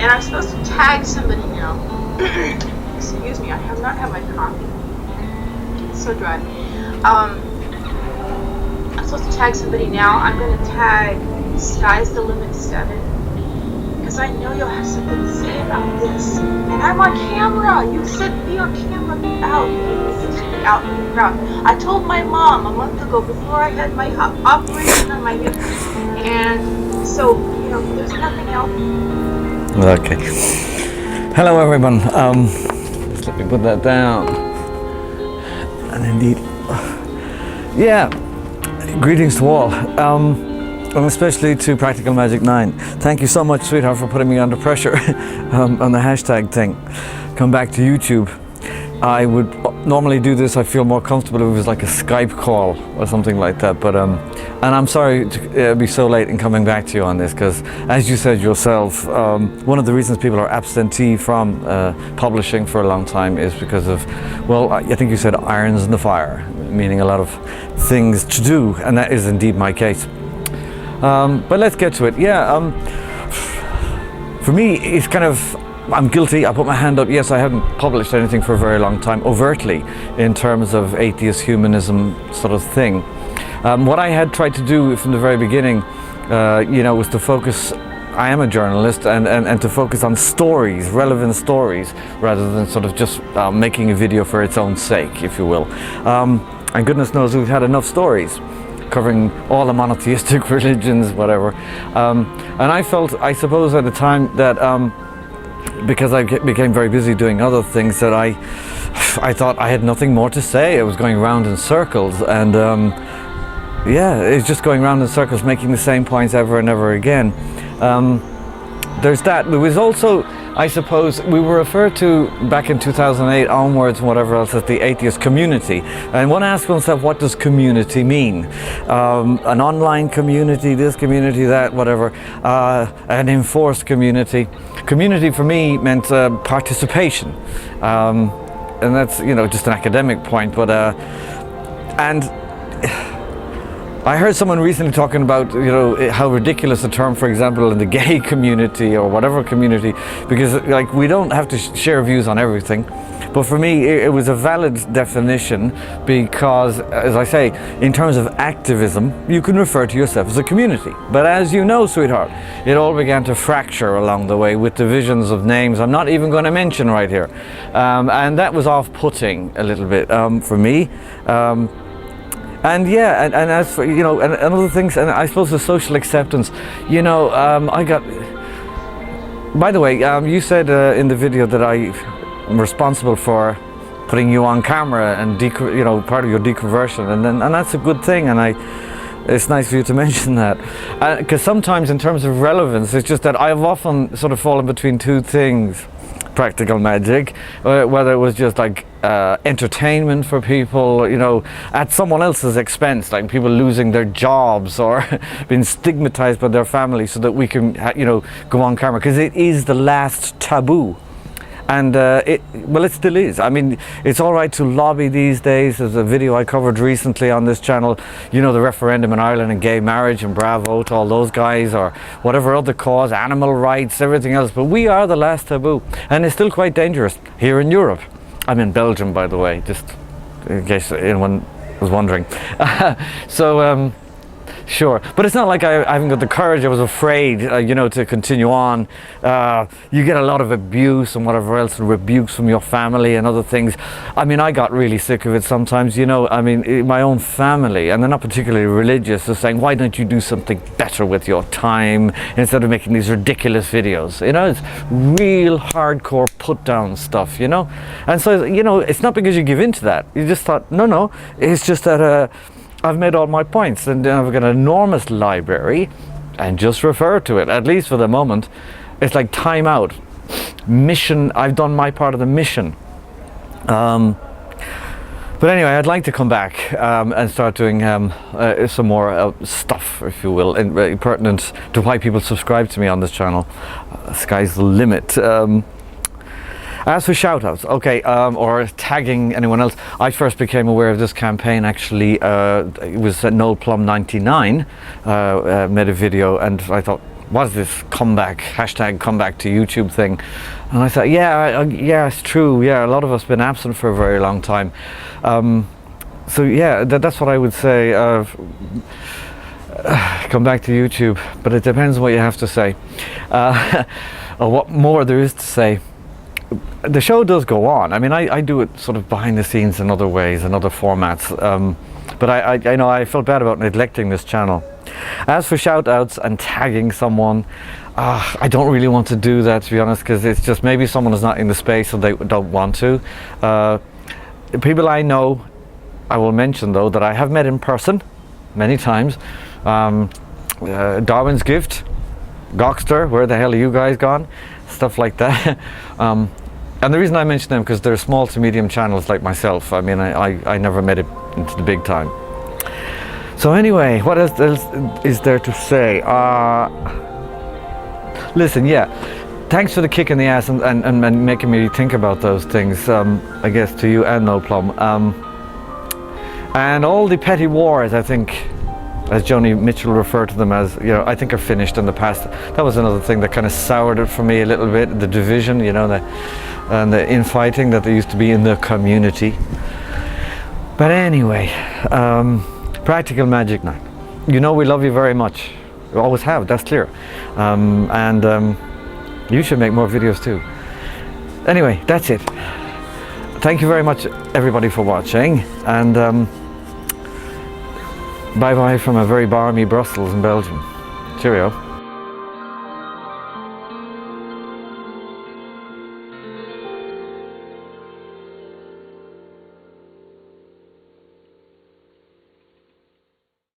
And I'm supposed to tag somebody now. Excuse me, I have not had my coffee. It's so dry. I'm supposed to tag somebody now. I'm going to tag skythelimi7. Because I know you'll have something to say about this. And I'm on camera. You said be on camera. Be out. Be out in the crowd. I told my mom a month ago before I had my operation on my hip. And so, you know, there's nothing else. Okay. Hello everyone. Just let me put that down. And indeed, yeah, greetings to all. And especially to Practical Magic 9. Thank you so much, sweetheart, for putting me under pressure on the hashtag thing. Come back to YouTube. I would normally do this, I feel more comfortable if it was like a Skype call or something like that, but and I'm sorry to be so late in coming back to you on this, because as you said yourself, one of the reasons people are absentee from publishing for a long time is because of, well, I think you said irons in the fire, meaning a lot of things to do, and that is indeed my case. But let's get to it. Yeah, for me, it's kind of, I'm guilty. I put my hand up. Yes, I haven't published anything for a very long time, overtly, in terms of atheist humanism sort of thing. What I had tried to do from the very beginning, you know, was to focus, I am a journalist, and to focus on stories, relevant stories, rather than sort of just making a video for its own sake, if you will. And goodness knows we've had enough stories covering all the monotheistic religions, whatever. And I felt, I suppose at the time, that because I became very busy doing other things, that I thought I had nothing more to say. I was going round in circles, and yeah, it's just going round in circles, making the same points ever and ever again. There's that. There was also, I suppose, we were referred to back in 2008 onwards and whatever else as the atheist community. And one asks oneself, what does community mean? An online community, this community, that, whatever, an enforced community. Community for me meant participation. And that's, you know, just an academic point, but, and I heard someone recently talking about, you know, how ridiculous a term, for example, in the gay community or whatever community, because like we don't have to share views on everything. But for me, it was a valid definition because, as I say, in terms of activism, you can refer to yourself as a community. But as you know, sweetheart, it all began to fracture along the way with divisions of names I'm not even going to mention right here. And that was off-putting a little bit for me. And yeah, and as for, you know, and other things, and I suppose the social acceptance, you know, I got, by the way, you said in the video that I'm responsible for putting you on camera and, you know, part of your deconversion, and that's a good thing, and it's nice for you to mention that. Because sometimes in terms of relevance, it's just that I've often sort of fallen between two things. Practical Magic, whether it was just like entertainment for people, you know, at someone else's expense, like people losing their jobs or being stigmatized by their family, so that we can, you know, go on camera, because it is the last taboo. And well, it still is. I mean, it's all right to lobby these days. There's a video I covered recently on this channel, you know, the referendum in Ireland and gay marriage, and bravo to all those guys, or whatever other cause, animal rights, everything else. But we are the last taboo, and it's still quite dangerous here in Europe. I'm in Belgium, by the way, just in case anyone was wondering. So, sure, but it's not like I haven't got the courage. I was afraid, you know, to continue on. You get a lot of abuse and whatever else, and rebukes from your family and other things. I mean, I got really sick of it sometimes, you know. I mean, my own family, and they're not particularly religious, are saying, why don't you do something better with your time instead of making these ridiculous videos? You know, it's real hardcore put down stuff, you know. And so, you know, it's not because you give in to that. You just thought, no, it's just that I've made all my points, and I've got an enormous library, and just refer to it, at least for the moment. It's like time out. Mission, I've done my part of the mission. But anyway, I'd like to come back and start doing some more stuff, if you will, pertinent to why people subscribe to me on this channel. Sky's the limit. As for shout-outs, okay, or tagging anyone else, I first became aware of this campaign actually, it was Noel Plum 99 made a video, and I thought, what is this comeback, hashtag comeback to YouTube thing? And I thought, yeah, it's true. Yeah, a lot of us have been absent for a very long time. So yeah, that's what I would say. Come back to YouTube, but it depends what you have to say, or what more there is to say. The show does go on. I mean, I do it sort of behind the scenes in other ways, in other formats. But I know I felt bad about neglecting this channel. As for shout outs and tagging someone, I don't really want to do that, to be honest, because it's just maybe someone is not in the space or they don't want to. People I know, I will mention though, that I have met in person many times. Darwin's Gift, Gokster, where the hell are you guys gone? Stuff like that. And the reason I mention them, because they're small to medium channels like myself. I mean, I never made it into the big time. So anyway, what else is there to say? Listen, yeah, thanks for the kick in the ass and making me think about those things, I guess, to you and No Plum. And all the petty wars, I think, as Joni Mitchell referred to them as, you know, I think are finished in the past. That was another thing that kind of soured it for me a little bit, the division, you know, and the infighting that there used to be in the community. But anyway, Practical Magic Night. You know we love you very much. We always have, that's clear. And you should make more videos too. Anyway, that's it. Thank you very much, everybody, for watching. And bye-bye from a very balmy Brussels in Belgium. Cheerio.